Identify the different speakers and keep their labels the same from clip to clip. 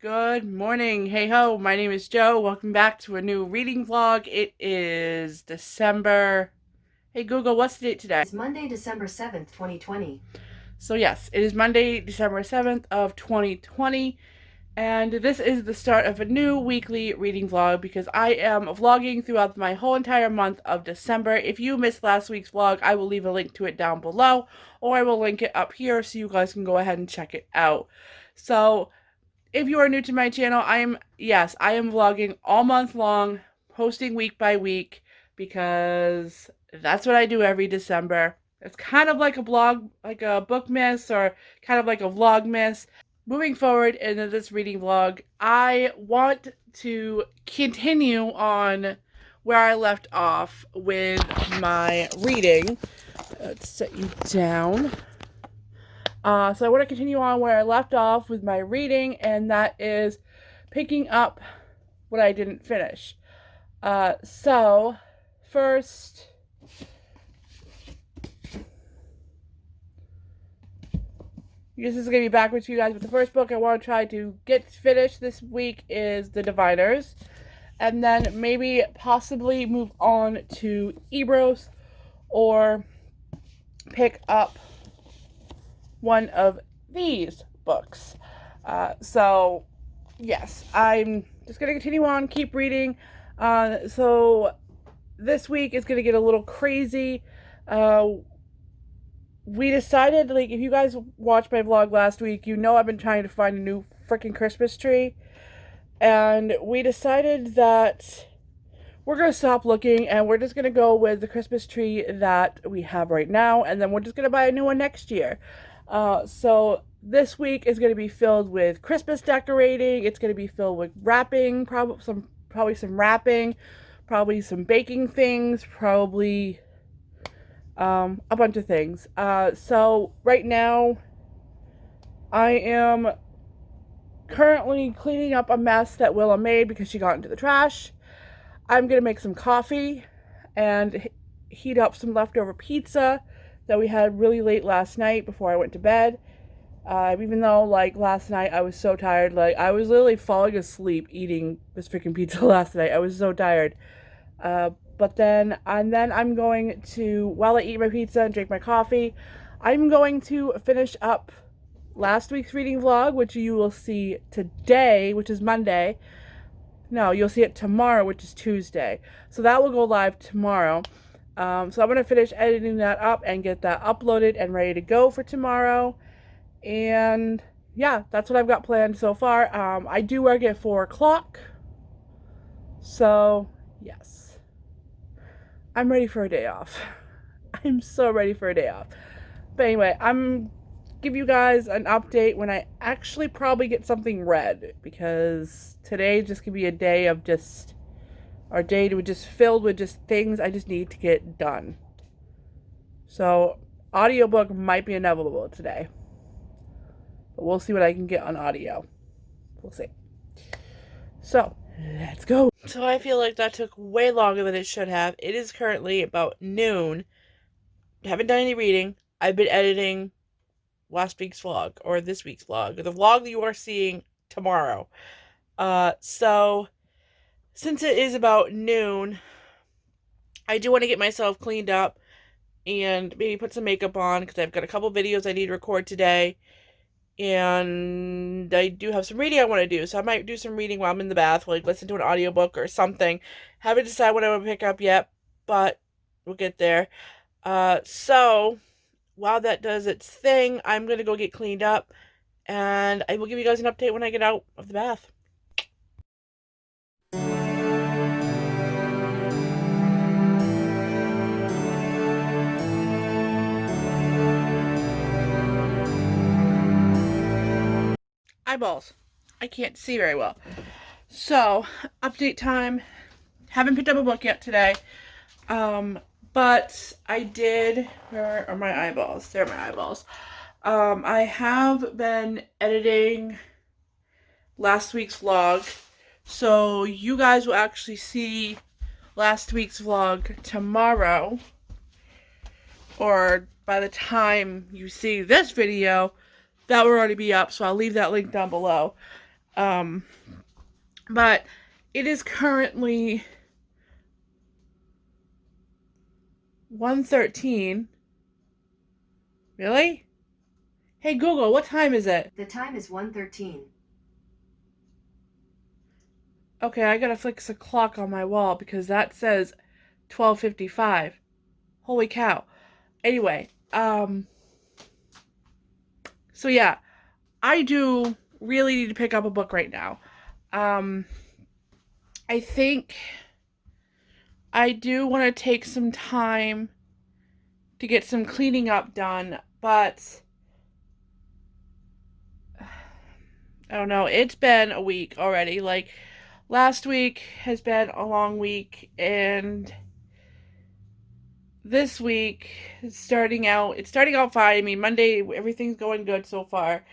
Speaker 1: Good morning. Hey ho, my name is Joe. Welcome back to a new reading vlog. It is December. Hey Google, what's the date today?
Speaker 2: It's Monday, December 7th, 2020.
Speaker 1: So yes, it is Monday, December 7th of 2020. And this is the start of a new weekly reading vlog because I am vlogging throughout my whole entire month of December. If you missed last week's vlog, I will leave a link to it down below, or I will link it up here so you guys can go ahead and check it out. So if you are new to my channel, I am vlogging all month long, posting week by week, because that's what I do every December. It's kind of like a blog, like a book miss, or kind of like a vlog miss. Moving forward into this reading vlog, I want to continue on where I left off with my reading. Let's set you down. So I want to continue on where I left off with my reading, and that is picking up what I didn't finish. So first, this is going to be backwards for you guys, but the first book I want to try to get finished this week is The Diviners, and then maybe possibly move on to Ebros, or pick up one of these books. So yes, I'm just going to continue on, keep reading. So this week is going to get a little crazy. We decided, like, if you guys watched my vlog last week, you know I've been trying to find a new freaking Christmas tree. And we decided that we're going to stop looking and we're just going to go with the Christmas tree that we have right now. And then we're just going to buy a new one next year. So this week is going to be filled with Christmas decorating. It's going to be filled with wrapping, probably some wrapping, probably some baking things, probably a bunch of things. So right now I am currently cleaning up a mess that Willa made because she got into the trash. I'm going to make some coffee and heat up some leftover pizza that we had really late last night before I went to bed. Even though, like, last night I was so tired. Like, I was literally falling asleep eating this freaking pizza last night. I was so tired. But then I'm going to, while I eat my pizza and drink my coffee, I'm going to finish up last week's reading vlog, which you will see today, which is Monday. No, you'll see it tomorrow, which is Tuesday. So that will go live tomorrow. So I'm going to finish editing that up and get that uploaded and ready to go for tomorrow. And yeah, that's what I've got planned so far. I do work at 4 o'clock. So yes, I'm ready for a day off. I'm so ready for a day off. But anyway, I'm give you guys an update when I actually probably get something read, because today just gonna be a day of just, our day to just filled with just things I just need to get done. So audiobook might be inevitable today, but we'll see what I can get on audio. We'll see. So let's go. So I feel like that took way longer than it should have. It is currently about noon. Haven't done any reading. I've been editing last week's vlog, or this week's vlog, or the vlog that you are seeing tomorrow. So since it is about noon, I do want to get myself cleaned up and maybe put some makeup on, because I've got a couple videos I need to record today, and I do have some reading I want to do. So I might do some reading while I'm in the bath, like listen to an audiobook or something. Haven't decided what I want to pick up yet, but we'll get there. So while that does its thing, I'm going to go get cleaned up, and I will give you guys an update when I get out of the bath. Eyeballs. I can't see very well. So, update time. Haven't picked up a book yet today. But I did, where are my eyeballs? There are my eyeballs. I have been editing last week's vlog, so you guys will actually see last week's vlog tomorrow, or by the time you see this video, that will already be up, so I'll leave that link down below. But it is currently 1:13. Really? Hey Google, what time is it?
Speaker 2: The time is 1:13.
Speaker 1: Okay, I gotta fix a clock on my wall because that says 12:55. Holy cow. Anyway, so yeah, I do really need to pick up a book right now. Um, I think I do want to take some time to get some cleaning up done, but I don't know. It's been a week already. Like, last week has been a long week, and this week it's starting out fine. I mean, Monday, everything's going good so far.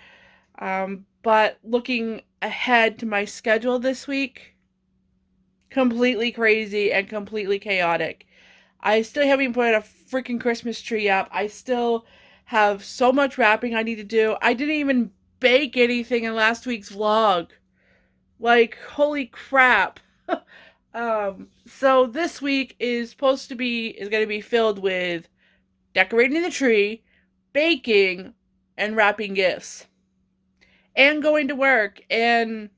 Speaker 1: But looking ahead to my schedule this week, completely crazy and completely chaotic. I still haven't put a freaking Christmas tree up. I still have so much wrapping I need to do. I didn't even bake anything in last week's vlog. Like, holy crap. So this week is going to be filled with decorating the tree, baking, and wrapping gifts. And going to work. And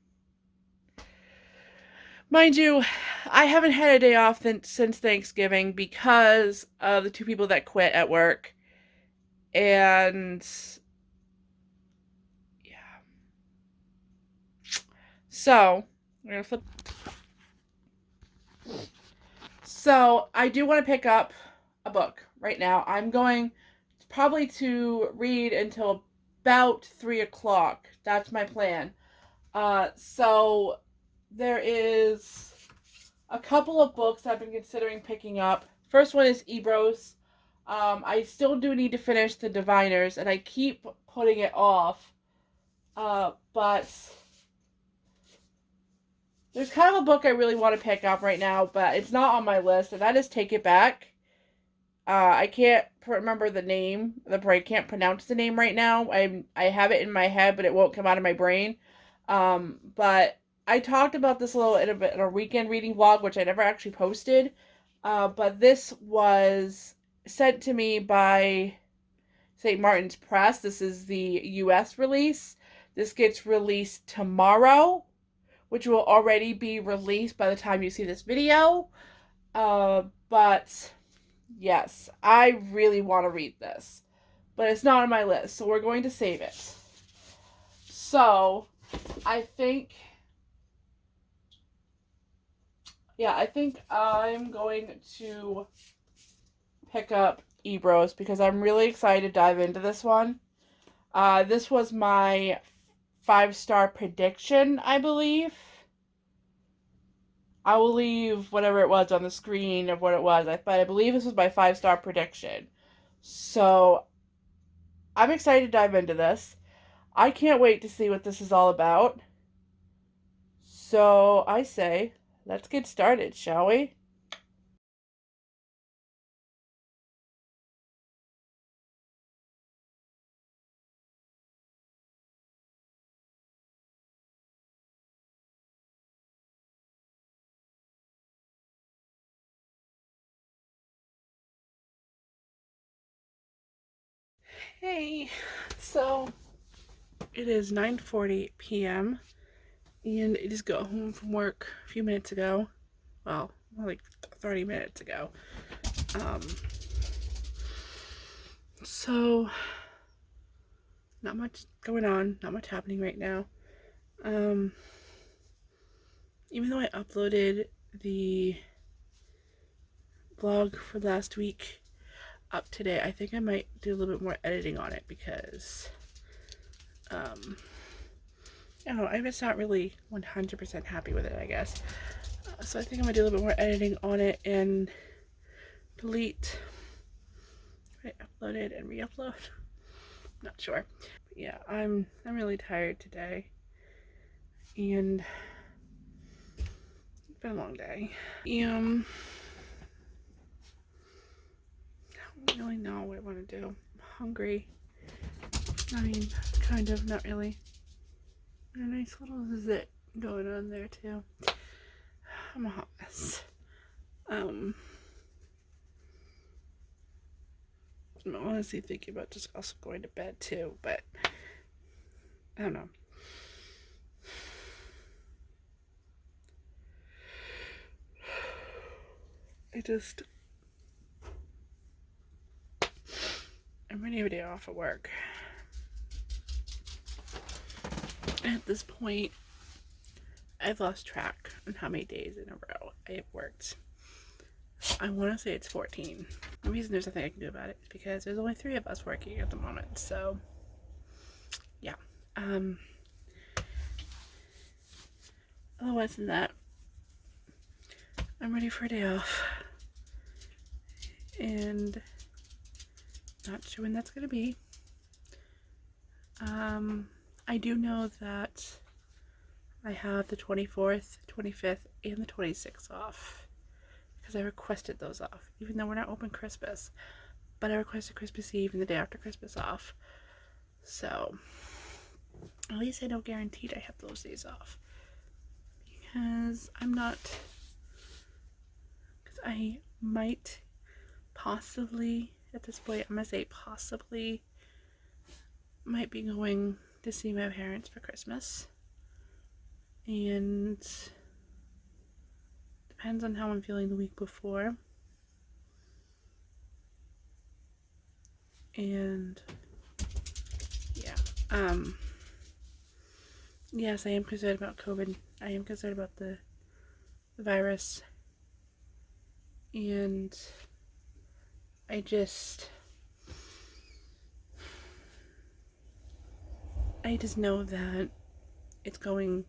Speaker 1: mind you, I haven't had a day off since Thanksgiving because of the two people that quit at work. And yeah. So, we're gonna flip. So, I do want to pick up a book right now. I'm going probably to read until about 3 o'clock. That's my plan. So there is a couple of books I've been considering picking up. First one is Ebros. I still do need to finish The Diviners, and I keep putting it off. But there's kind of a book I really want to pick up right now, but it's not on my list, and that is Take It Back. I can't remember the name. I can't pronounce the name right now. I have it in my head, but it won't come out of my brain. But I talked about this a little in a weekend reading vlog, which I never actually posted. But this was sent to me by St. Martin's Press. This is the U.S. release. This gets released tomorrow, which will already be released by the time you see this video. But yes, I really want to read this, but it's not on my list, so we're going to save it. So, I think I'm going to pick up Ebros because I'm really excited to dive into this one. This was my 5-star prediction, I believe. I will leave whatever it was on the screen of what it was, but I believe this was my 5-star prediction. So, I'm excited to dive into this. I can't wait to see what this is all about. So, I say, let's get started, shall we? Hey, so it is 9:40 p.m. and I just got home from work a few minutes ago. Well, like 30 minutes ago. So not much going on, not much happening right now. Even though I uploaded the vlog for last week up today, I think I might do a little bit more editing on it because I don't know, I'm just not really 100% happy with it, I guess. So I think I'm gonna do a little bit more editing on it and delete what I uploaded and re-upload. Not sure. But yeah, I'm really tired today. And it's been a long day. I don't really know what I want to do. I'm hungry. I mean, kind of, not really. A nice little zit going on there too. I'm a hot mess. I'm honestly thinking about just also going to bed too, but I don't know. I'm ready for a day off at work. At this point, I've lost track on how many days in a row I have worked. I want to say it's 14. The reason there's nothing I can do about it is because there's only 3 of us working at the moment. So, yeah. Otherwise than that, I'm ready for a day off. And not sure when that's going to be. I do know that I have the 24th, 25th, and the 26th off. Because I requested those off. Even though we're not open Christmas. But I requested Christmas Eve and the day after Christmas off. So, at least I know guaranteed I have those days off. Because I'm not... Because I might possibly, at this point, I'm going to say possibly, might be going to see my parents for Christmas. And depends on how I'm feeling the week before. And yeah, yes, I am concerned about COVID. I am concerned about the virus. And I just know that it's going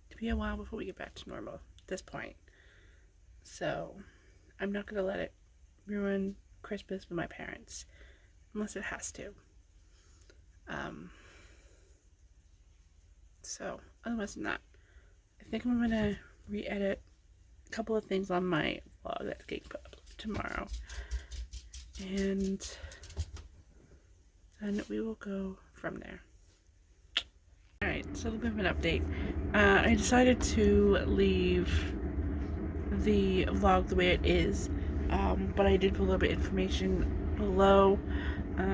Speaker 1: to be a while before we get back to normal at this point. So I'm not going to let it ruin Christmas with my parents unless it has to. So otherwise than that, I think I'm going to re-edit a couple of things on my vlog that's getting put up tomorrow. And then we will go from there. Alright, so a little bit of an update. I decided to leave the vlog the way it is, but I did put a little bit of information below,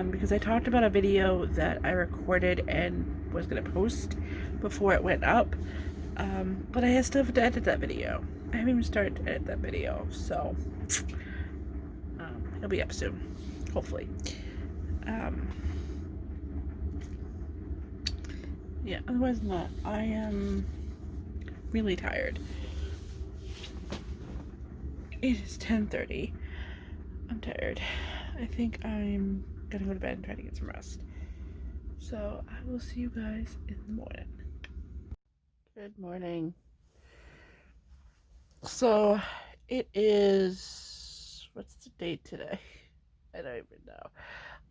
Speaker 1: because I talked about a video that I recorded and was going to post before it went up, but I still have to edit that video. I haven't even started to edit that video, so it'll be up soon, hopefully. Yeah, otherwise than that, I am really tired. It is 10:30. I'm tired. I think I'm gonna go to bed and try to get some rest. So I will see you guys in the morning. Good morning. So it is, what's the date today? I don't even know.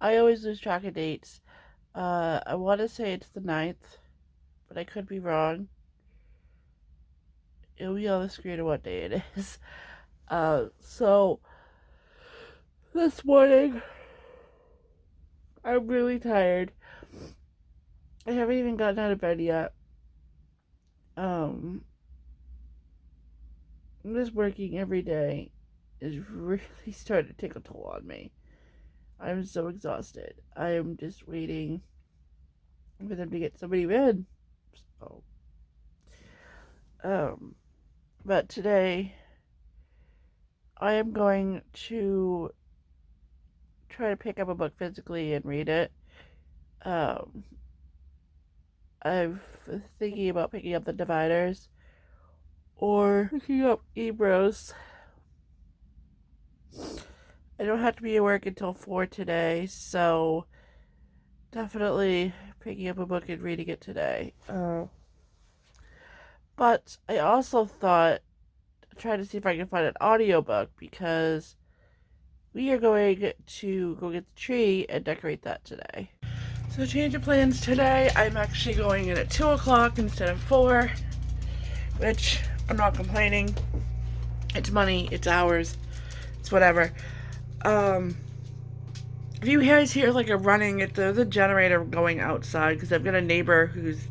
Speaker 1: I always lose track of dates. I want to say it's the 9th, but I could be wrong. It'll be on the screen of what day it is. So this morning, I'm really tired. I haven't even gotten out of bed yet. This working every day is really starting to take a toll on me. I'm so exhausted. I am just waiting for them to get somebody in. So, but today I am going to try to pick up a book physically and read it. I'm thinking about picking up The Dividers or picking up Ebros. I don't have to be at work until 4 today, so definitely picking up a book and reading it today. But I also thought, try to see if I can find an audiobook, because we are going to go get the tree and decorate that today. So change of plans today. I'm actually going in at 2 o'clock instead of 4, which I'm not complaining. It's money, it's hours, it's whatever. If you guys hear like a running, there's a generator going outside, because I've got a neighbor who's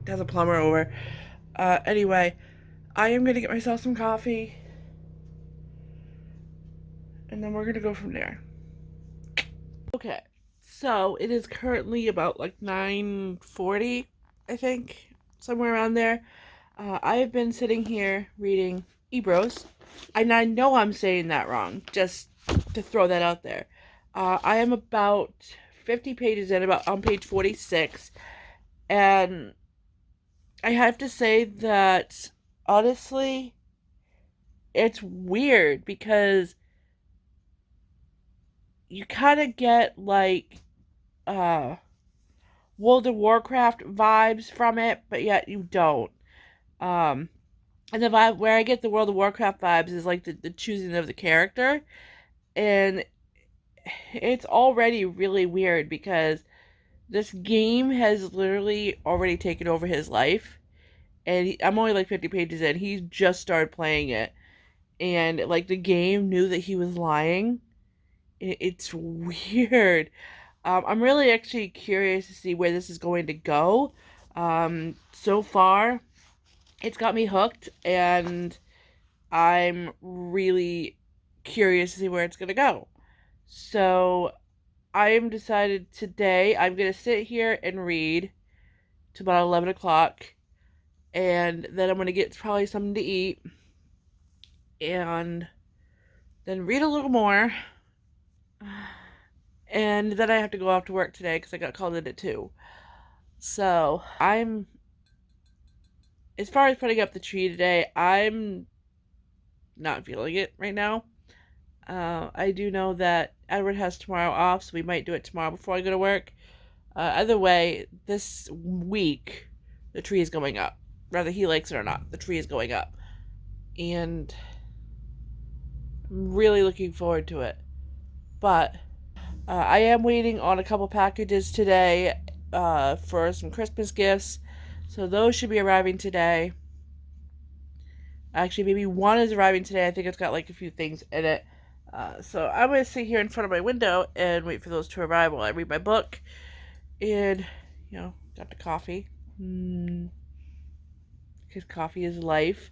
Speaker 1: has a plumber over. Anyway, I am going to get myself some coffee. And then we're going to go from there. Okay. So, it is currently about like 9:40, I think. Somewhere around there. I have been sitting here reading Ebros. And I know I'm saying that wrong. Just to throw that out there. I am about 50 pages in, about on page 46. And I have to say that, honestly, it's weird because you kind of get like World of Warcraft vibes from it, but yet you don't. Um, and the vibe where I get the World of Warcraft vibes is like the choosing of the character, and it's already really weird because this game has literally already taken over his life, and I'm only like 50 pages in. He just started playing it, and like the game knew that he was lying. It's weird. I'm really actually curious to see where this is going to go. So far, it's got me hooked, and I'm really curious to see where it's going to go. So, I am decided today I'm going to sit here and read to about 11 o'clock, and then I'm going to get probably something to eat, and then read a little more, and then I have to go off to work today because I got called in at 2. So, as far as putting up the tree today, I'm not feeling it right now. I do know that Edward has tomorrow off, so we might do it tomorrow before I go to work. Either way, this week, the tree is going up. Whether he likes it or not, the tree is going up. And I'm really looking forward to it. But I am waiting on a couple packages today for some Christmas gifts. So those should be arriving today. Actually, maybe one is arriving today. I think it's got like a few things in it. So I'm going to sit here in front of my window and wait for those to arrive while I read my book. And, got the coffee. Because coffee is life.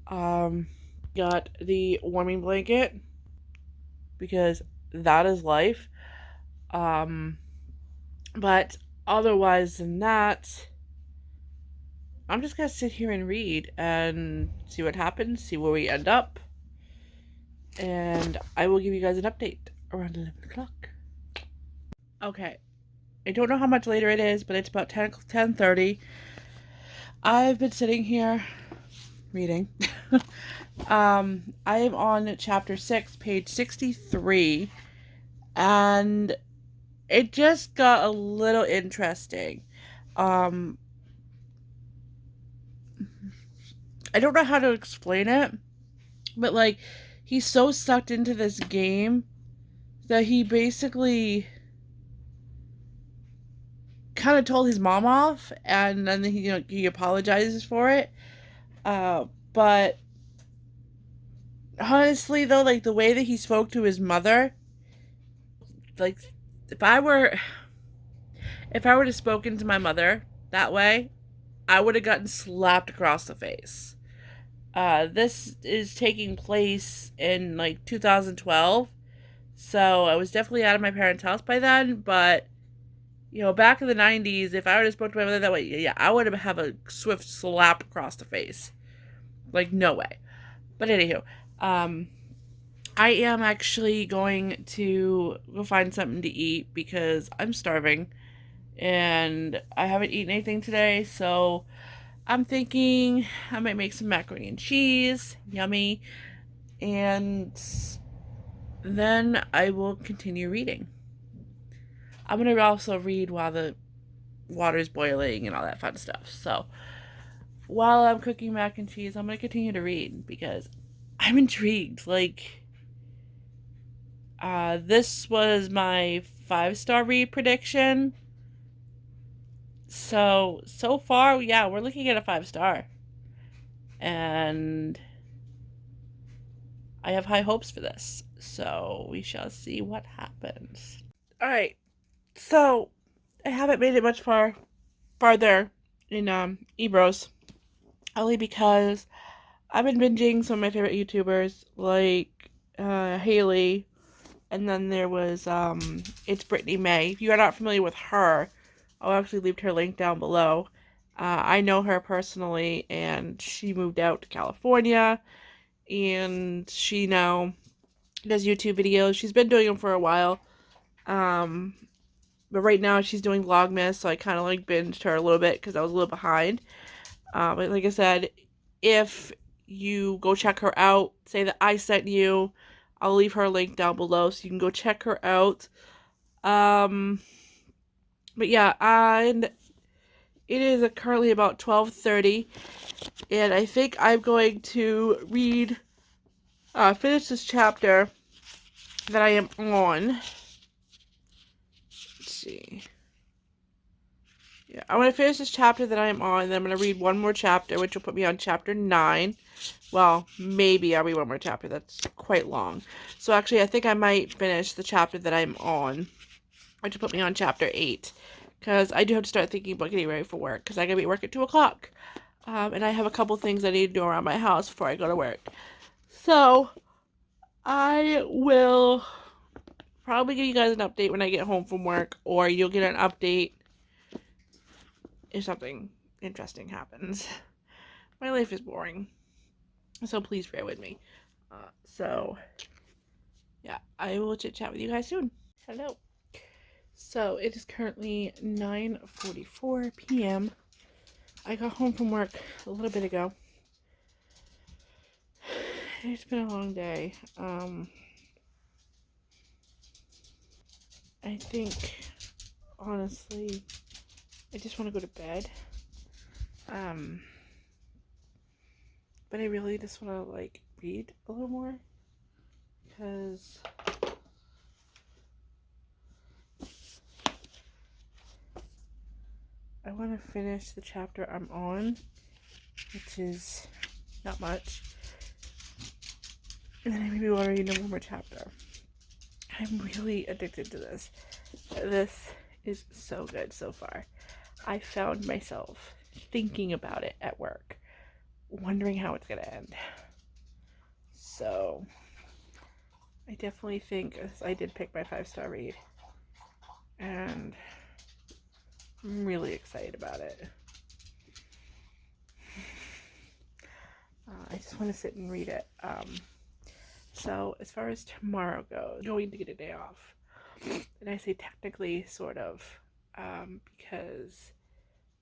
Speaker 1: Got the warming blanket. Because that is life. But otherwise than that, I'm just going to sit here and read and see what happens, see where we end up. And I will give you guys an update around 11 o'clock. Okay. I don't know how much later it is, but it's about 10:30. I've been sitting here reading. I am on chapter 6, page 63. And it just got a little interesting. I don't know how to explain it, but like he's so sucked into this game that he basically kind of told his mom off, and then he apologizes for it. But honestly though, like the way that he spoke to his mother, like if I were to have spoken to my mother that way, I would have gotten slapped across the face. This is taking place in like 2012, so I was definitely out of my parents' house by then. But back in the 90s, if I would have spoken to my mother that way, yeah, I would have a swift slap across the face. Like, no way. But anywho, I am actually going to go find something to eat because I'm starving and I haven't eaten anything today, so I'm thinking I might make some macaroni and cheese, yummy, and then I will continue reading. I'm going to also read while the water's boiling and all that fun stuff. So while I'm cooking mac and cheese, I'm going to continue to read because I'm intrigued. Like, this was my 5-star read prediction. So far, yeah, we're looking at a 5-star. And I have high hopes for this. So we shall see what happens. Alright, so I haven't made it much farther in Ebros, only because I've been binging some of my favorite YouTubers like Haley, and then there was it's Brittany May. If you are not familiar with her, I'll actually leave her link down below. I know her personally, and she moved out to California, and she now does YouTube videos. She's been doing them for a while, but right now she's doing Vlogmas, so I kind of like binged her a little bit because I was a little behind. But like I said, if you go check her out, say that I sent you, I'll leave her link down below so you can go check her out. But yeah, and it is currently about 12:30, and I think I'm going to finish this chapter that I am on. Let's see. Yeah, I'm going to finish this chapter that I am on, and then I'm going to read one more chapter, which will put me on chapter 9. Well, maybe I'll read one more chapter. That's quite long. So actually, I think I might finish the chapter that I'm on, which will put me on chapter 8. Because I do have to start thinking about getting ready for work, because I got to be at work at 2 o'clock. And I have a couple things I need to do around my house before I go to work. So, I will probably give you guys an update when I get home from work, or you'll get an update if something interesting happens. My life is boring, so please bear with me. Yeah, I will chit chat with you guys soon. Hello. So it is currently 9:44 p.m. I got home from work a little bit ago. It's been a long day. I think, honestly, I just want to go to bed. But I really just want to, like, read a little more. Because I want to finish the chapter I'm on, which is not much. And then I maybe want to read one more chapter. I'm really addicted to this. This is so good so far. I found myself thinking about it at work, wondering how it's going to end. So, I definitely think I did pick my 5-star read. And I'm really excited about it. I just want to sit and read it. So as far as tomorrow goes, going to get a day off. And I say technically, sort of, because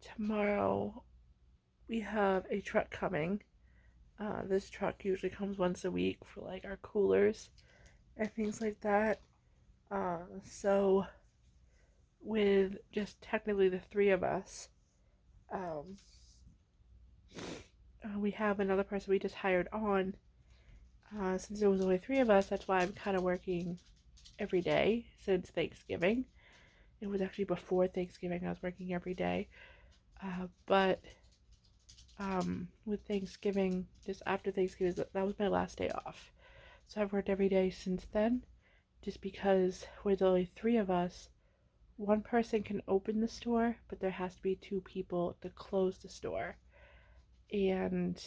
Speaker 1: tomorrow we have a truck coming. This truck usually comes once a week for like our coolers and things like that. So with just technically the 3 of us, we have another person we just hired on. Since there was only 3 of us, that's why I'm kind of working every day since Thanksgiving. It was actually before Thanksgiving I was working every day. But with Thanksgiving, just after Thanksgiving, that was my last day off. So I've worked every day since then, just because with only 3 of us, one person can open the store, but there has to be 2 people to close the store. And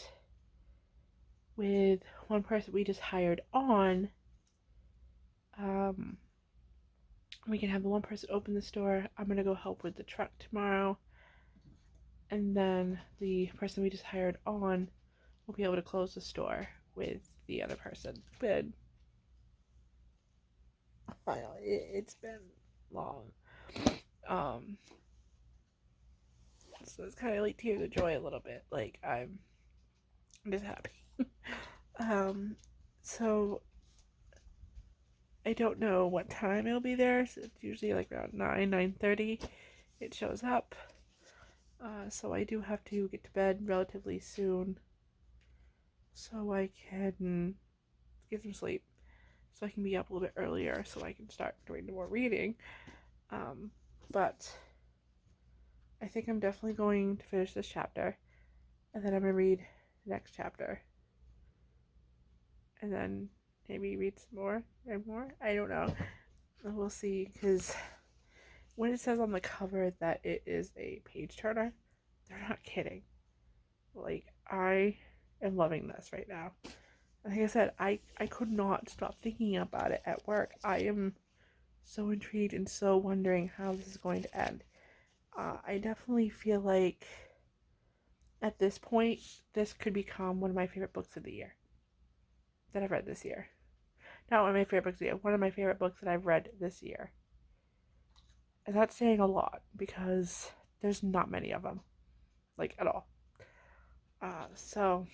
Speaker 1: with one person we just hired on, we can have the one person open the store. I'm gonna go help with the truck tomorrow, and then the person we just hired on will be able to close the store with the other person. But it's been long. So it's kind of like tears of joy a little bit. Like I'm just happy. So I don't know what time it'll be there. So it's usually like around 9:30. It shows up. So I do have to get to bed relatively soon, so I can get some sleep. So I can be up a little bit earlier, so I can start doing more reading. But I think I'm definitely going to finish this chapter, and then I'm gonna read the next chapter, and then maybe read some more and more. I don't know. We'll see, because when it says on the cover that it is a page turner, they're not kidding. Like, I am loving this right now. Like I said, I could not stop thinking about it at work. I am so intrigued and so wondering how this is going to end. I definitely feel like at this point, this could become one of my favorite books of the year that I've read this year. Not one of my favorite books of the year, one of my favorite books that I've read this year. And that's saying a lot because there's not many of them, like at all. So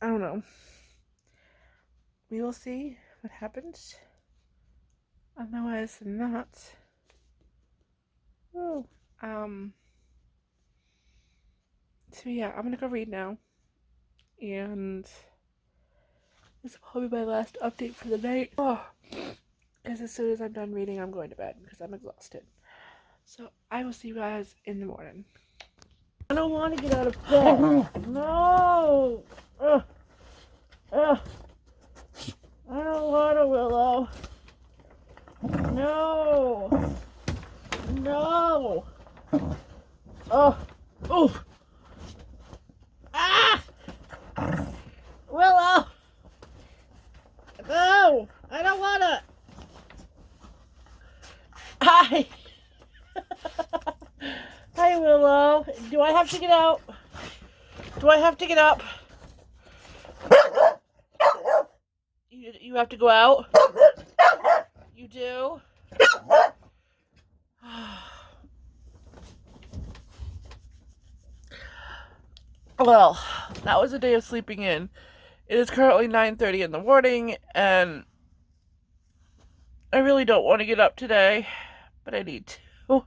Speaker 1: I don't know. We will see what happens. Otherwise than that. Oh. So yeah, I'm gonna go read now. And this will probably be my last update for the night. Oh. Because as soon as I'm done reading, I'm going to bed because I'm exhausted. So I will see you guys in the morning. I don't want to get out of bed. No. Ugh. Ugh. I don't want to, Willow. No. No. Oh. Oh. Ah. Willow. No. I don't want to. Hi. Hi, Willow. Do I have to get out? Do I have to get up? You have to go out? You do? Well, that was a day of sleeping in. It is currently 9:30 in the morning, and I really don't want to get up today, but I need to.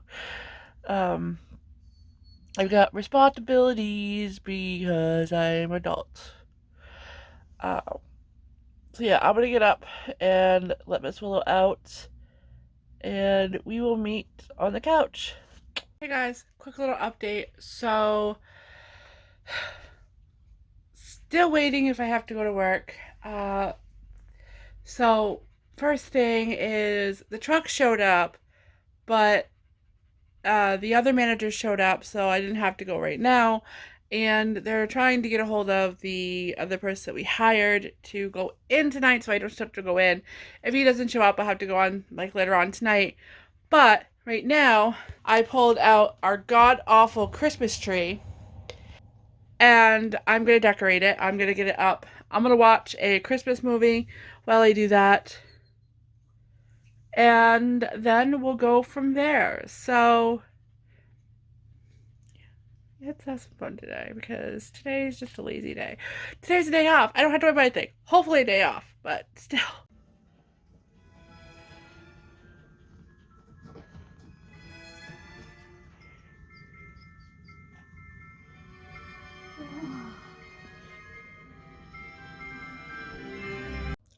Speaker 1: I've got responsibilities because I'm adult. So yeah, I'm gonna get up and let Miss Willow out, and we will meet on the couch. Hey guys, quick little update. So, still waiting if I have to go to work. So first thing is the truck showed up, but the other manager showed up, so I didn't have to go right now. And they're trying to get a hold of the other person that we hired to go in tonight, so I don't have to go in. If he doesn't show up, I'll have to go on like later on tonight. But right now, I pulled out our god-awful Christmas tree, and I'm going to decorate it. I'm going to get it up. I'm going to watch a Christmas movie while I do that. And then we'll go from there. So let's have some fun today because today is just a lazy day. Today's a day off. I don't have to worry about anything. Hopefully a day off, but still.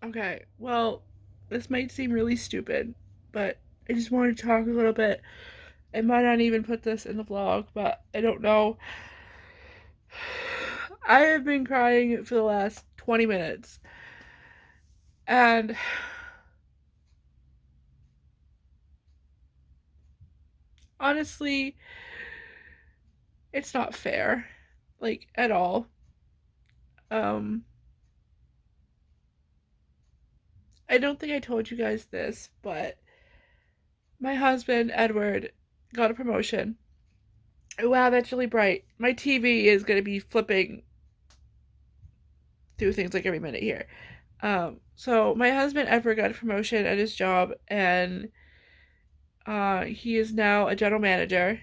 Speaker 1: Okay, well, this might seem really stupid, but I just wanted to talk a little bit. I might not even put this in the vlog, but I don't know. I have been crying for the last 20 minutes. And honestly, it's not fair. Like, at all. I don't think I told you guys this, but my husband, Edward, got a promotion. Wow, that's really bright. My TV is going to be flipping through things like every minute here. So my husband, Edward, got a promotion at his job, and he is now a general manager.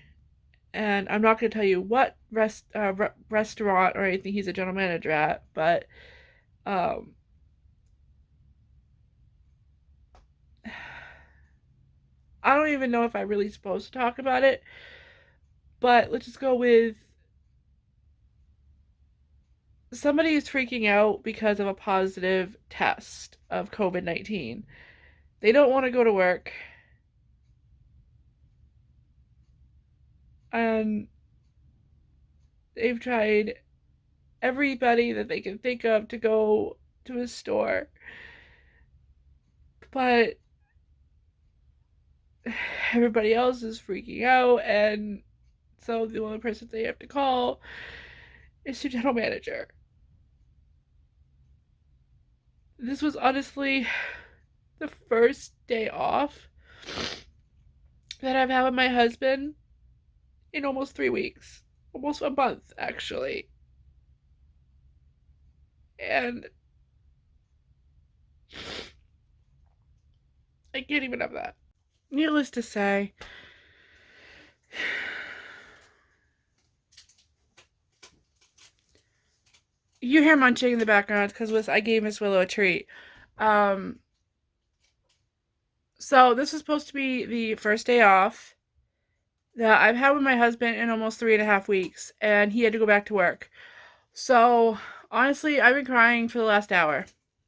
Speaker 1: And I'm not going to tell you what restaurant or anything he's a general manager at, but I don't even know if I'm really supposed to talk about it, but let's just go with somebody is freaking out because of a positive test of COVID-19. They don't want to go to work. And they've tried everybody that they can think of to go to a store. But everybody else is freaking out, and so the only person they have to call is your general manager. This was honestly the first day off that I've had with my husband in almost 3 weeks. Almost a month, actually. And I can't even have that. Needless to say, you hear munching in the background because I gave Miss Willow a treat. So this was supposed to be the first day off that I've had with my husband in almost 3.5 weeks, and he had to go back to work. So honestly, I've been crying for the last hour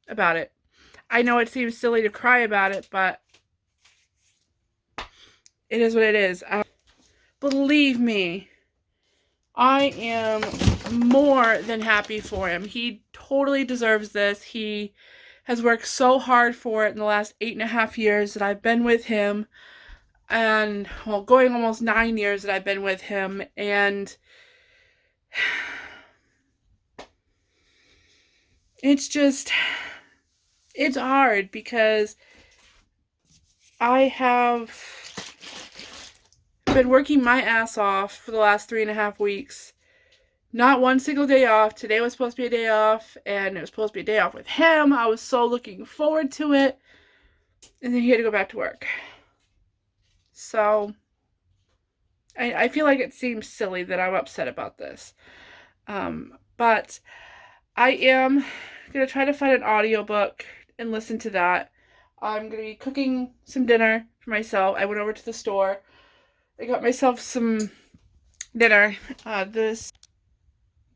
Speaker 1: about it. I know it seems silly to cry about it, but it is what it is. Believe me, I am more than happy for him. He totally deserves this. He has worked so hard for it in the last 8.5 years that I've been with him. And, well, going almost 9 years that I've been with him. And it's hard because I have been working my ass off for the last 3.5 weeks. Not one single day off. Today was supposed to be a day off, and it was supposed to be a day off with him. I was so looking forward to it. And then he had to go back to work. So, I feel like it seems silly that I'm upset about this. But I am going to try to find an audiobook and listen to that. I'm going to be cooking some dinner for myself. I went over to the store. I got myself some dinner. This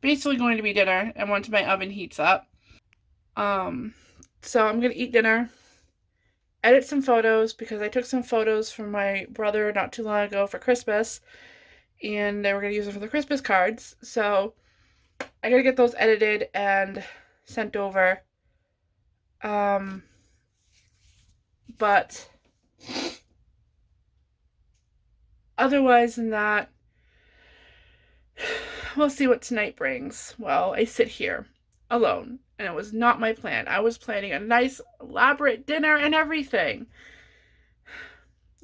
Speaker 1: basically going to be dinner, and once my oven heats up. So I'm going to eat dinner, edit some photos because I took some photos from my brother not too long ago for Christmas, and they were going to use them for the Christmas cards. So I got to get those edited and sent over. But otherwise than that, we'll see what tonight brings. Well, I sit here alone, and it was not my plan. I was planning a nice, elaborate dinner and everything.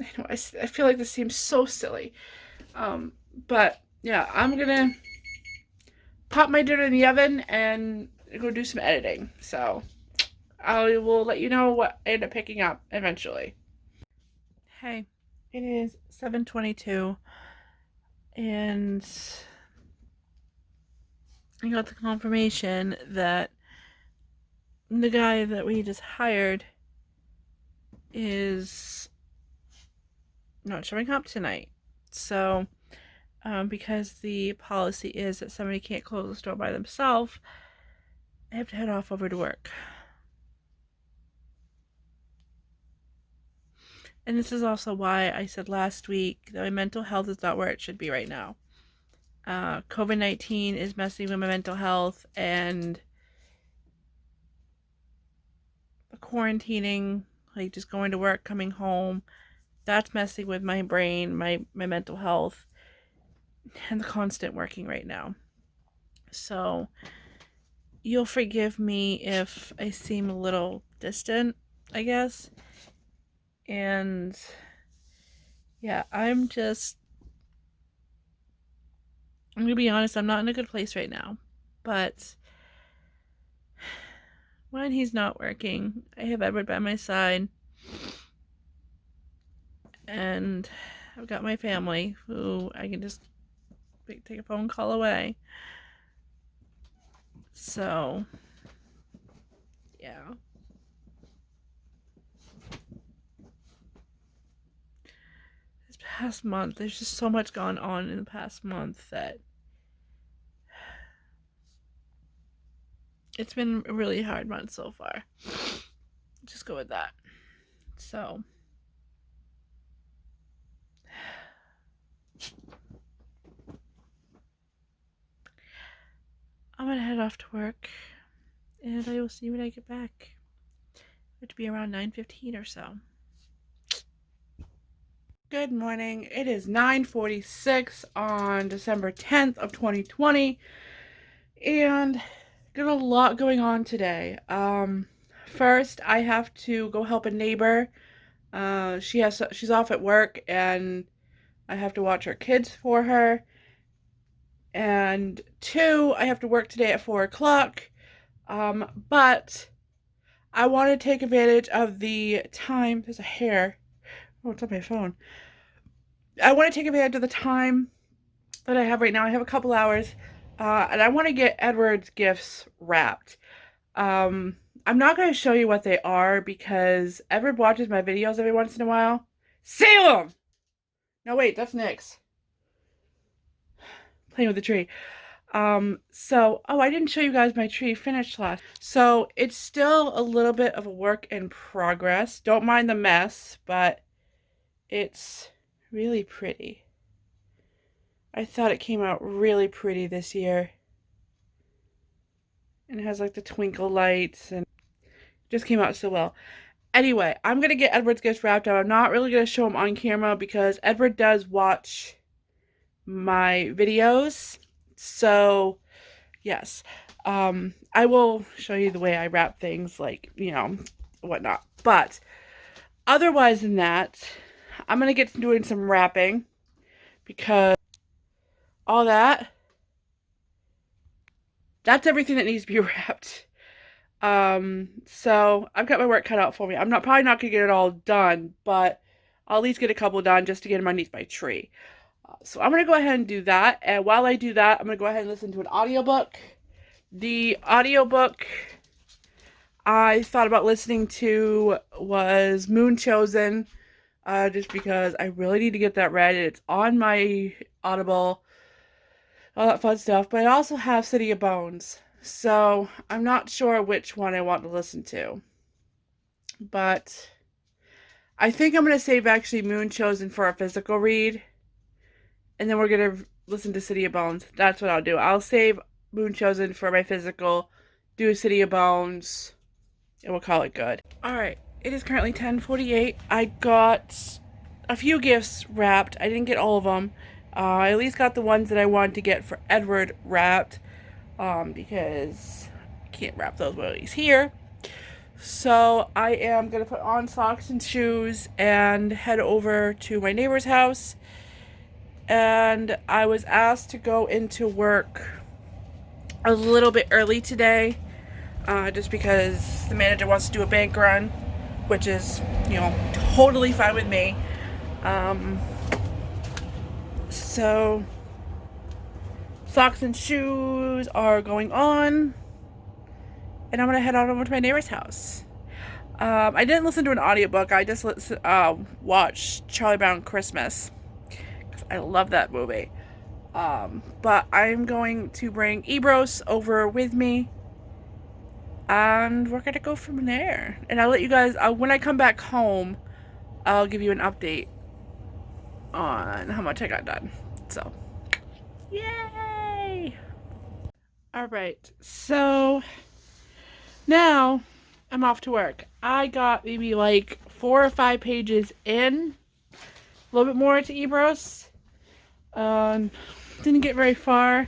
Speaker 1: I know, I feel like this seems so silly. But yeah, I'm gonna pop my dinner in the oven and go do some editing. So I will let you know what I end up picking up eventually. Hey, it is 7:22, and I got the confirmation that the guy that we just hired is not showing up tonight. So, because the policy is that somebody can't close the store by themselves, I have to head off over to work. And this is also why I said last week that my mental health is not where it should be right now. COVID-19 is messing with my mental health, and the quarantining, like just going to work, coming home, that's messing with my brain, my mental health, and the constant working right now. So you'll forgive me if I seem a little distant, I guess. And yeah, I'm gonna be honest, I'm not in a good place right now. But when he's not working, I have Edward by my side. And I've got my family who I can just take a phone call away. So, yeah. This past month, there's just so much gone on in the past month that it's been a really hard month so far. Just go with that. So, I'm gonna head off to work, and I will see you when I get back. It would be around 9:15 or so. Good morning. It is 9:46 on December 10th of 2020, and got a lot going on today. First, I have to go help a neighbor. She's off at work, and I have to watch her kids for her. And two, I have to work today at 4 o'clock. But I want to take advantage of the time. There's a hair. Oh, it's on my phone. I want to take advantage of the time that I have right now. I have a couple hours, and I want to get Edward's gifts wrapped. I'm not going to show you what they are because Edward watches my videos every once in a while. Salem! No, wait, that's Nyx. Playing with the tree. I didn't show you guys my tree finished last. So it's still a little bit of a work in progress. Don't mind the mess, but it's really pretty. I thought it came out really pretty this year. And it has like the twinkle lights and just came out so well. Anyway, I'm going to get Edward's gifts wrapped up. I'm not really going to show him on camera because Edward does watch my videos. So, yes. I will show you the way I wrap things, like, whatnot. But otherwise than that, I'm going to get to doing some wrapping because all that's everything that needs to be wrapped. So I've got my work cut out for me. I'm probably not gonna get it all done, but I'll at least get a couple done just to get them underneath my tree. So I'm gonna go ahead and do that. And while I do that, I'm gonna go ahead and listen to an audiobook. The audiobook I thought about listening to was Moon Chosen, just because I really need to get that read. It's on my Audible, all that fun stuff. But I also have City of Bones. So I'm not sure which one I want to listen to. But I think I'm going to save actually Moon Chosen for a physical read. And then we're going to listen to City of Bones. That's what I'll do. I'll save Moon Chosen for my physical, do City of Bones, and we'll call it good. Alright, it is currently 10:48. I got a few gifts wrapped. I didn't get all of them. I at least got the ones that I wanted to get for Edward wrapped. Because I can't wrap those while he's here. So I am going to put on socks and shoes and head over to my neighbor's house. And I was asked to go into work a little bit early today, just because the manager wants to do a bank run, which is, totally fine with me. So socks and shoes are going on, and I'm gonna head on over to my neighbor's house. I didn't listen to an audiobook. I just watched Charlie Brown Christmas because I love that movie. But I'm going to bring Ebros over with me, and we're gonna go from there. And I'll let you guys, when I come back home, I'll give you an update on how much I got done. So, yay! Alright, so now I'm off to work. I got maybe like 4 or 5 pages in, a little bit more to Ebros. Didn't get very far,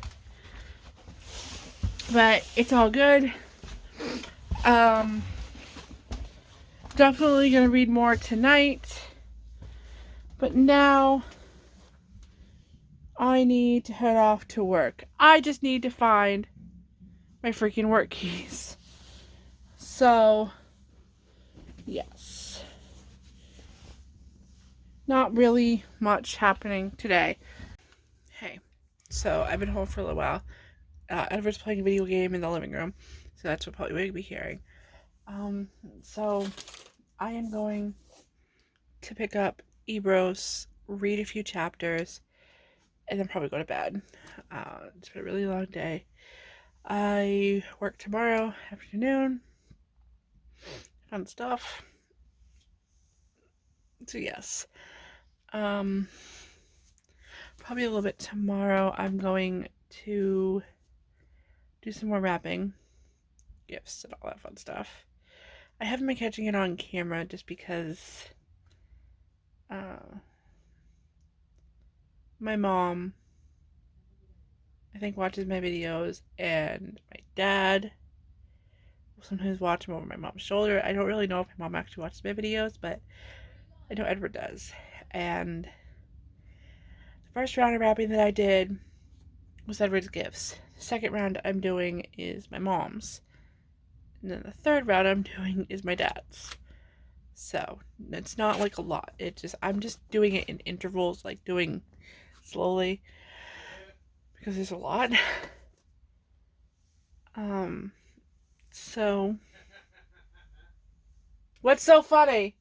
Speaker 1: but it's all good. Definitely gonna read more tonight, but now I need to head off to work. I just need to find my freaking work keys. So, yes. Not really much happening today. Hey, so I've been home for a little while. Edward's playing a video game in the living room, so that's what probably we'll be hearing. So I am going to pick up Ebros, read a few chapters, and then probably go to bed. It's been a really long day. I work tomorrow afternoon. Fun stuff. So yes. Probably a little bit tomorrow. I'm going to do some more wrapping, gifts, and all that fun stuff. I haven't been catching it on camera just because my mom, I think, watches my videos, and my dad will sometimes watch them over my mom's shoulder. I don't really know if my mom actually watches my videos, but I know Edward does. And the first round of wrapping that I did was Edward's gifts. The second round I'm doing is my mom's. And then the third round I'm doing is my dad's. So it's not like a lot. I'm just doing it in intervals, like doing slowly, because there's a lot. So what's so funny?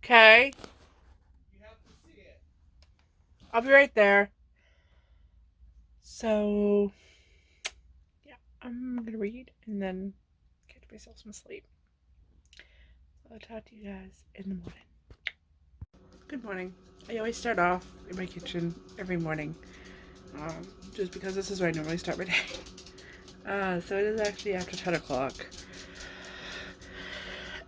Speaker 1: Okay. You have to see it. I'll be right there. So, yeah, I'm gonna read and then get myself some sleep. So I'll talk to you guys in the morning. Good morning. I always start off in my kitchen every morning, just because this is where I normally start my day. So it is actually after 10 o'clock.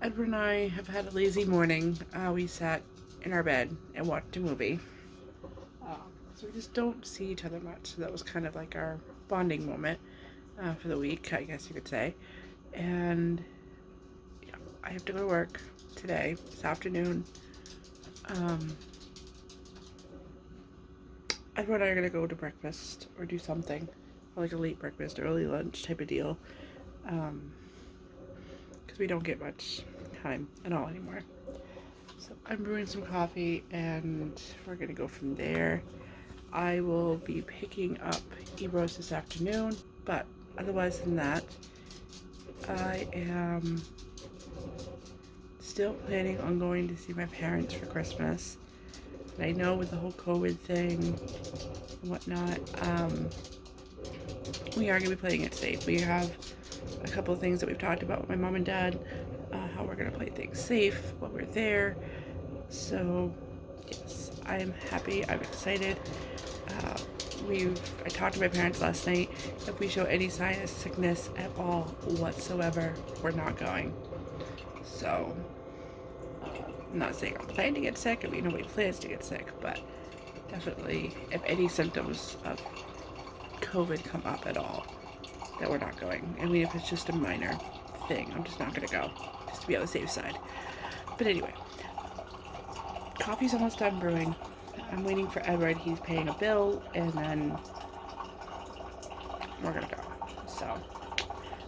Speaker 1: Edward and I have had a lazy morning. We sat in our bed and watched a movie. So we just don't see each other much. So that was kind of like our bonding moment for the week, I guess you could say. And yeah, I have to go to work today, this afternoon. Edward and I are going to go to breakfast or do something, like a late breakfast, early lunch type of deal. Because we don't get much time at all anymore. So I'm brewing some coffee and we're going to go from there. I will be picking up Ebros this afternoon, but otherwise than that, I am still planning on going to see my parents for Christmas. And I know with the whole COVID thing and whatnot, we are going to be playing it safe. We have a couple of things that we've talked about with my mom and dad, how we're going to play things safe while we're there. So, yes, I'm happy. I'm excited. I talked to my parents last night. If we show any sign of sickness at all whatsoever, we're not going. So, I'm not saying I'm planning to get sick. I mean, nobody plans to get sick, but definitely, if any symptoms of COVID come up at all, that we're not going. I mean, if it's just a minor thing, I'm just not going to go, just to be on the safe side. But anyway, coffee's almost done brewing. I'm waiting for Edward. He's paying a bill, and then we're going to go. So,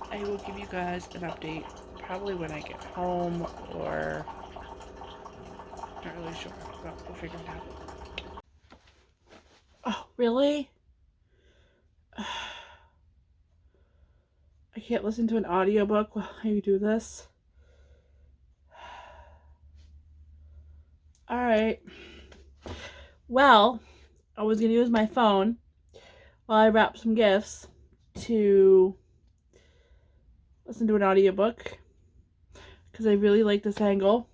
Speaker 1: I will give you guys an update probably when I get home, or not really sure, but we'll figure it out. Oh, really? I can't listen to an audiobook while you do this. Alright. Well, I was going to use my phone while I wrap some gifts to listen to an audiobook because I really like this angle,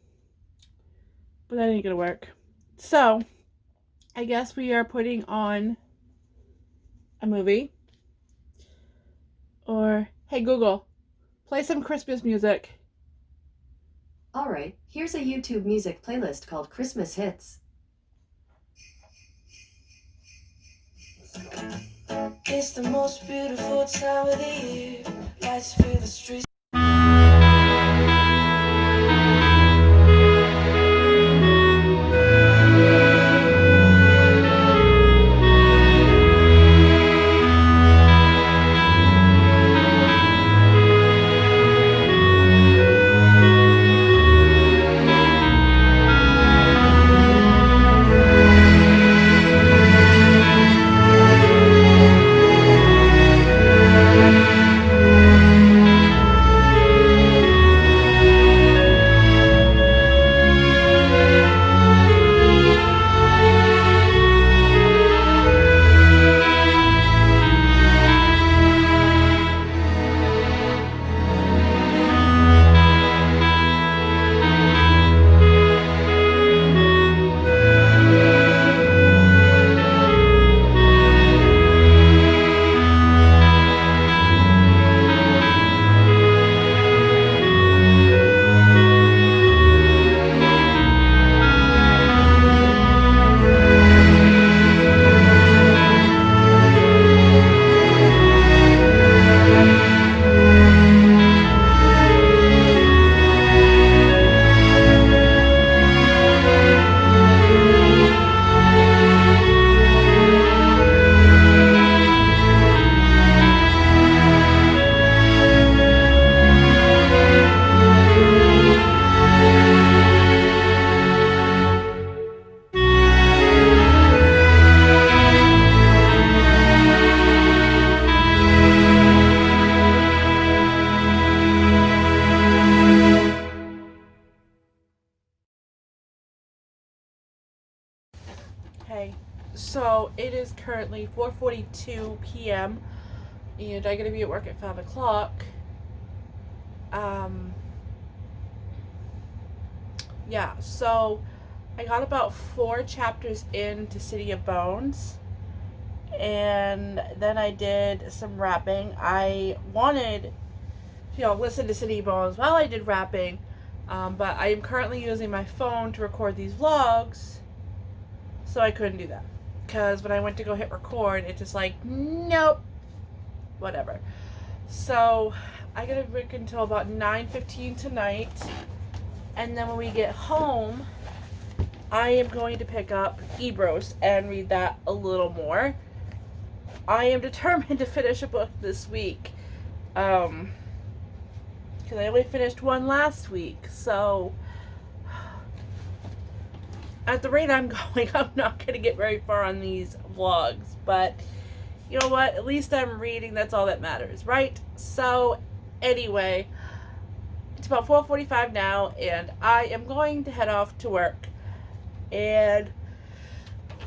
Speaker 1: but that ain't going to work. So, I guess we are putting on a movie. Or, hey Google, play some Christmas music.
Speaker 2: Alright, here's a YouTube music playlist called Christmas Hits.
Speaker 3: It's the most beautiful time of the year. Lights fill the streets.
Speaker 1: So it is currently 4:42 p.m. and I gotta be at work at 5 o'clock. Yeah, so I got about 4 chapters into City of Bones, and then I did some rapping. I wanted, listen to City of Bones while I did rapping, but I am currently using my phone to record these vlogs, so I couldn't do that. Because when I went to go hit record, it's just like, nope, whatever. So I gotta work until about 9:15 tonight, and then when we get home, I am going to pick up Ebros and read that a little more. I am determined to finish a book this week, because I only finished one last week. So at the rate I'm going, I'm not going to get very far on these vlogs. But you know what? At least I'm reading. That's all that matters, right? So anyway, it's about 4:45 now, and I am going to head off to work. And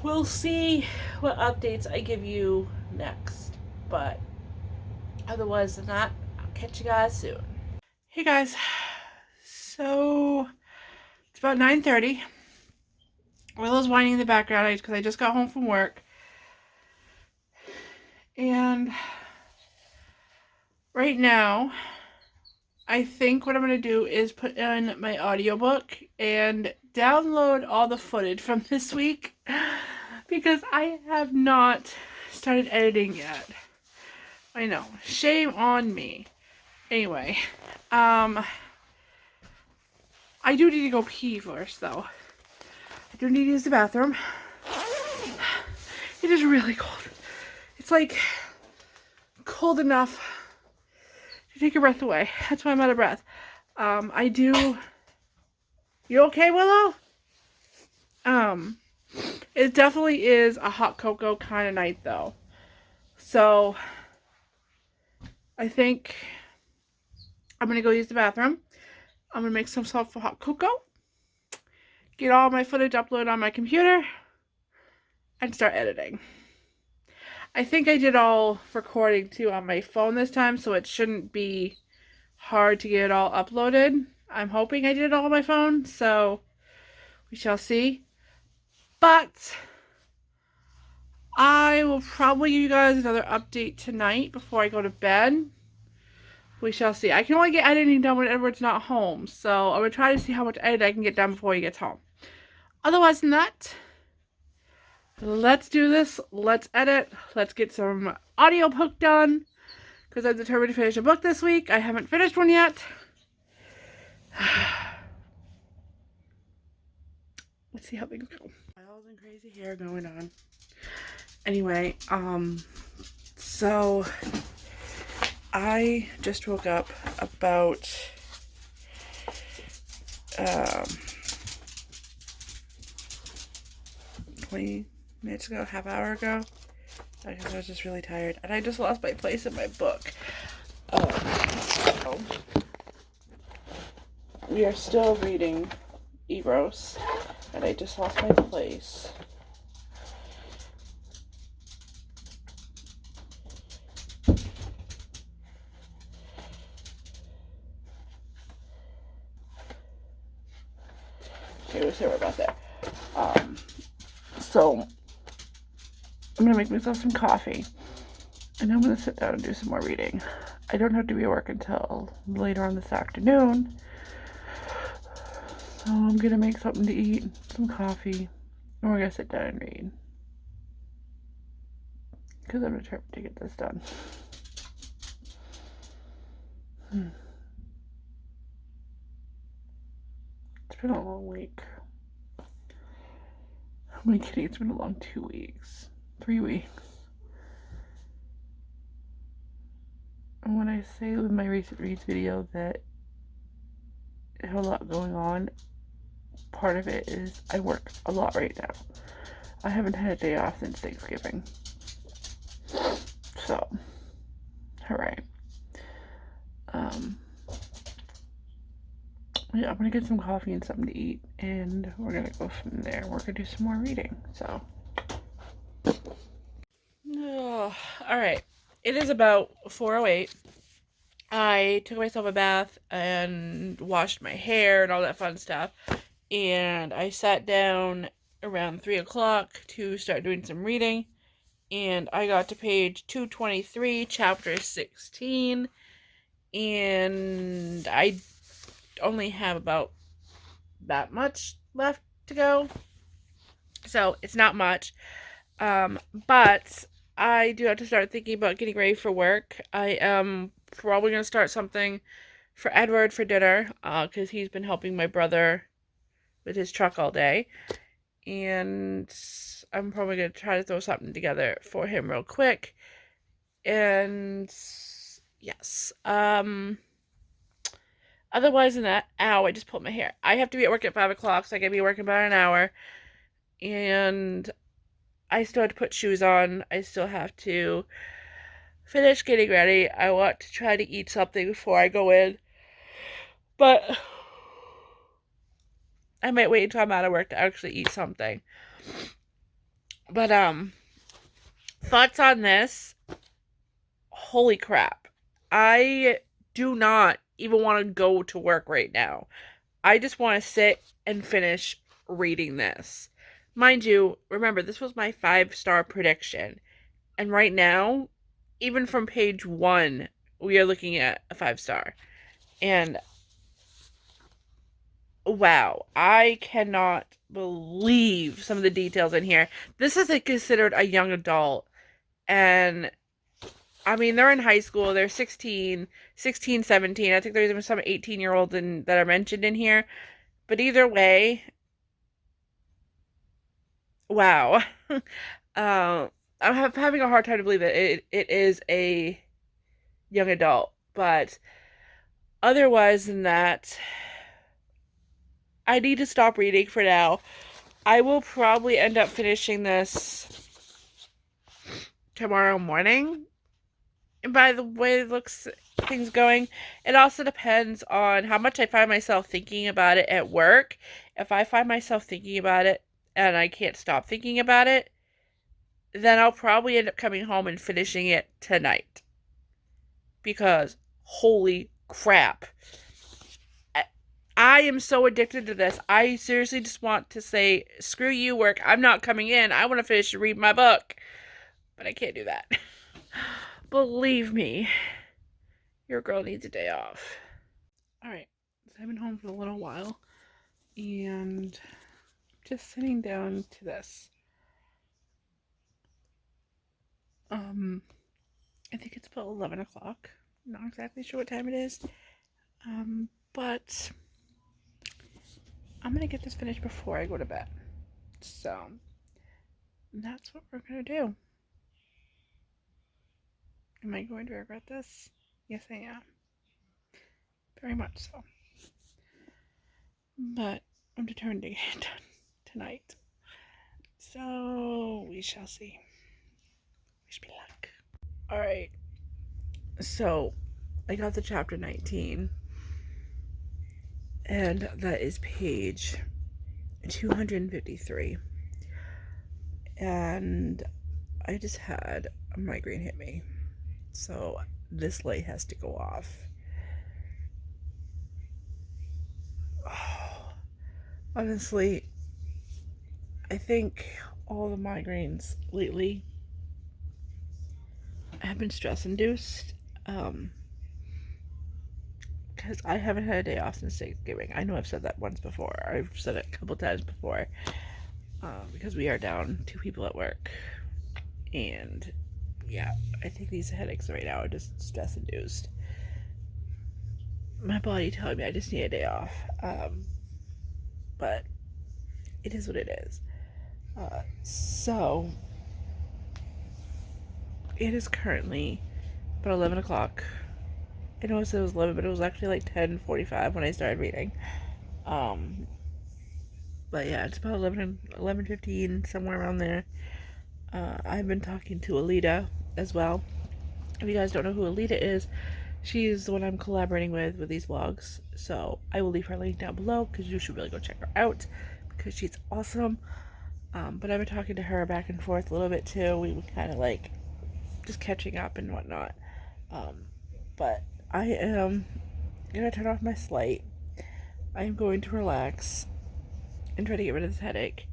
Speaker 1: we'll see what updates I give you next. But otherwise than that, I'll catch you guys soon. Hey guys. So it's about 9:30. Willow's whining in the background because I just got home from work. And right now, I think what I'm going to do is put in my audiobook and download all the footage from this week, because I have not started editing yet. I know. Shame on me. Anyway, I do need to go pee first, though. I do need to use the bathroom. It is really cold. It's like cold enough to take your breath away. That's why I'm out of breath. You okay, Willow? It definitely is a hot cocoa kind of night, though. So I think I'm going to go use the bathroom. I'm going to make some self hot cocoa, get all my footage uploaded on my computer, and start editing. I think I did all recording too on my phone this time, so it shouldn't be hard to get it all uploaded. I'm hoping I did it all on my phone, so we shall see. But I will probably give you guys another update tonight before I go to bed. We shall see. I can only get editing done when Edward's not home, so I'm going to try to see how much edit I can get done before he gets home. Otherwise than that, let's do this. Let's edit. Let's get some audiobook done, because I'm determined to finish a book this week. I haven't finished one yet. Let's see how things go. Wild and crazy hair going on. Anyway, so I just woke up about 20 minutes ago, half hour ago. I guess I was just really tired, and I just lost my place in my book. So we are still reading Eros, and I just lost my place. Okay, we'll see what about there. So I'm gonna make myself some coffee, and I'm gonna sit down and do some more reading. I don't have to be at work until later on this afternoon, so I'm gonna make something to eat, some coffee, and we're gonna sit down and read, because I'm determined to get this done. It's been a long week. I'm only kidding, it's been a long 2 weeks. 3 weeks. And when I say with my recent reads video that I have a lot going on, part of it is I work a lot right now. I haven't had a day off since Thanksgiving. So, hooray. Yeah, I'm gonna get some coffee and something to eat, and we're gonna go from there. We're gonna do some more reading, so Oh, all right. It is about 4:08. I took myself a bath and washed my hair and all that fun stuff. And I sat down around 3 o'clock to start doing some reading. And I got to page 223, chapter 16. And I only have about that much left to go. So it's not much. But I do have to start thinking about getting ready for work. I am probably going to start something for Edward for dinner, because he's been helping my brother with his truck all day. And I'm probably going to try to throw something together for him real quick. And yes. Otherwise than that, ow, I just pulled my hair. I have to be at work at 5 o'clock, so I gotta be working about an hour. And I still have to put shoes on. I still have to finish getting ready. I want to try to eat something before I go in. But I might wait until I'm out of work to actually eat something. But, thoughts on this? Holy crap. I do not even want to go to work right now. I just want to sit and finish reading this. Mind you, remember, this was my 5-star prediction. And right now, even from page 1, we are looking at a 5-star. And wow, I cannot believe some of the details in here. This is considered a young adult. And I mean, they're in high school. They're 16, 17. I think there's even some 18-year-olds that are mentioned in here. But either way, wow. I'm having a hard time to believe that it is a young adult. But otherwise than that, I need to stop reading for now. I will probably end up finishing this tomorrow morning. And by the way things going, it also depends on how much I find myself thinking about it at work. If I find myself thinking about it and I can't stop thinking about it, then I'll probably end up coming home and finishing it tonight. Because, holy crap. I am so addicted to this. I seriously just want to say, screw you, work. I'm not coming in. I want to finish and read my book. But I can't do that. Believe me, your girl needs a day off. Alright, so I've been home for a little while. And just sitting down to this. I think it's about 11 o'clock. Not exactly sure what time it is. But I'm going to get this finished before I go to bed. So, that's what we're going to do. Am I going to regret this? Yes, I am. Very much so. But I'm determined to get it done tonight. So, we shall see. Wish me luck. Alright. So, I got the chapter 19. And that is page 253. And I just had a migraine hit me. So this light has to go off. Oh, honestly, I think all the migraines lately have been stress-induced. Because I haven't had a day off since Thanksgiving. I know I've said that once before. I've said it a couple times before. Because we are down 2 people at work. And yeah, I think these headaches right now are just stress-induced. My body telling me I just need a day off. But it is what it is. So, it is currently about 11 o'clock. I know it said it was 11, but it was actually like 10:45 when I started reading. But yeah, it's about 11:15, somewhere around there. I've been talking to Alita as well. If you guys don't know who Alita is, she's the one I'm collaborating with these vlogs. So I will leave her link down below because you should really go check her out because she's awesome. But I've been talking to her back and forth a little bit too. We were kind of like just catching up and whatnot. But I am gonna turn off my slate. I am going to relax and try to get rid of this headache.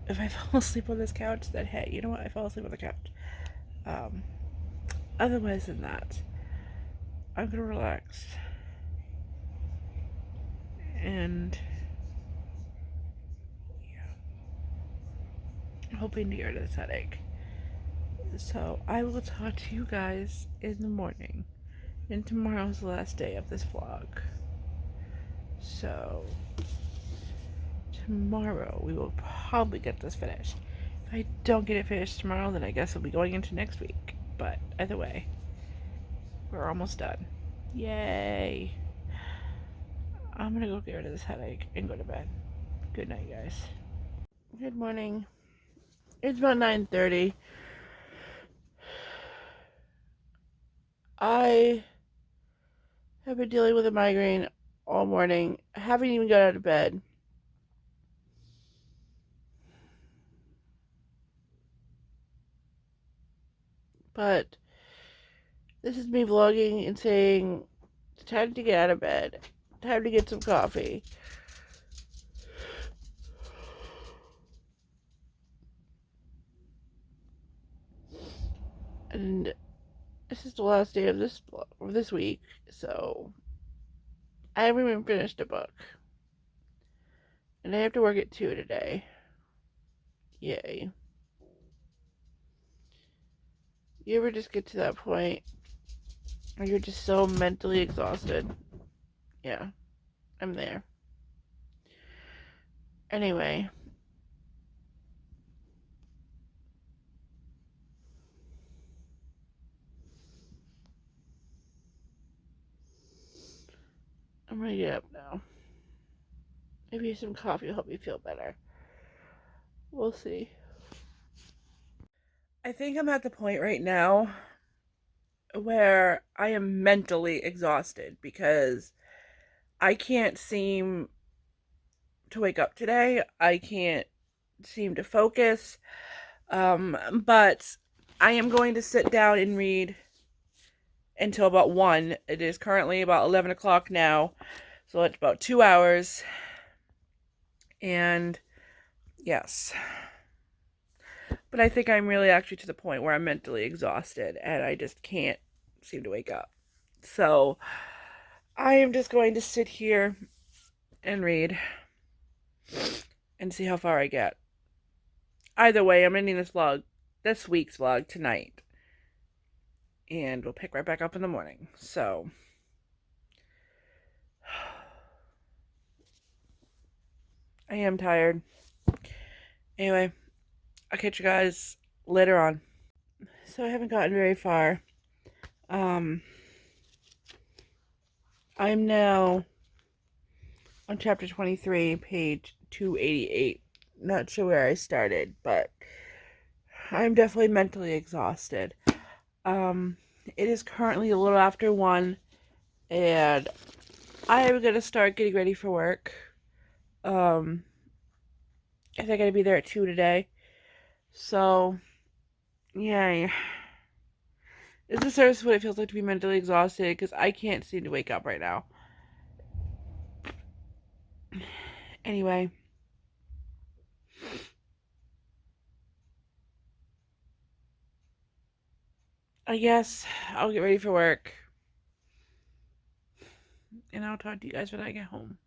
Speaker 1: If I fall asleep on this couch, then hey, you know what? I fell asleep on the couch. Um, Otherwise than that, I'm gonna relax and hoping to get rid of this headache. So I will talk to you guys in the morning. And tomorrow's the last day of this vlog. So tomorrow we will probably get this finished. If I don't get it finished tomorrow, then I guess we'll be going into next week. But either way, we're almost done. Yay! I'm gonna go get rid of this headache and go to bed. Good night, guys. Good morning. It's about 9:30. I have been dealing with a migraine all morning. I haven't even got out of bed. But this is me vlogging and saying it's time to get out of bed. Time to get some coffee. And this is the last day of this week, so I haven't even finished a book. And I have to work at 2 today. Yay. You ever just get to that point where you're just so mentally exhausted? Yeah, I'm there. Anyway. I'm gonna get up now. Maybe some coffee will help me feel better. We'll see. I think I'm at the point right now where I am mentally exhausted because I can't seem to wake up today. I can't seem to focus. But I am going to sit down and read until about 1. It is currently about 11 o'clock now, so it's about 2 hours. And yes. But I think I'm really actually to the point where I'm mentally exhausted and I just can't seem to wake up. So I am just going to sit here and read and see how far I get. Either way, I'm ending this week's vlog tonight. And we'll pick right back up in the morning. So I am tired. Anyway, I'll catch you guys later on. So I haven't gotten very far. I'm now on chapter 23, page 288. Not sure where I started, but I'm definitely mentally exhausted. It is currently a little after 1, and I am gonna start getting ready for work. I think I'm gonna be there at 2 today. So, yay. This deserves what it feels like to be mentally exhausted, because I can't seem to wake up right now. Anyway. I guess I'll get ready for work. And I'll talk to you guys when I get home.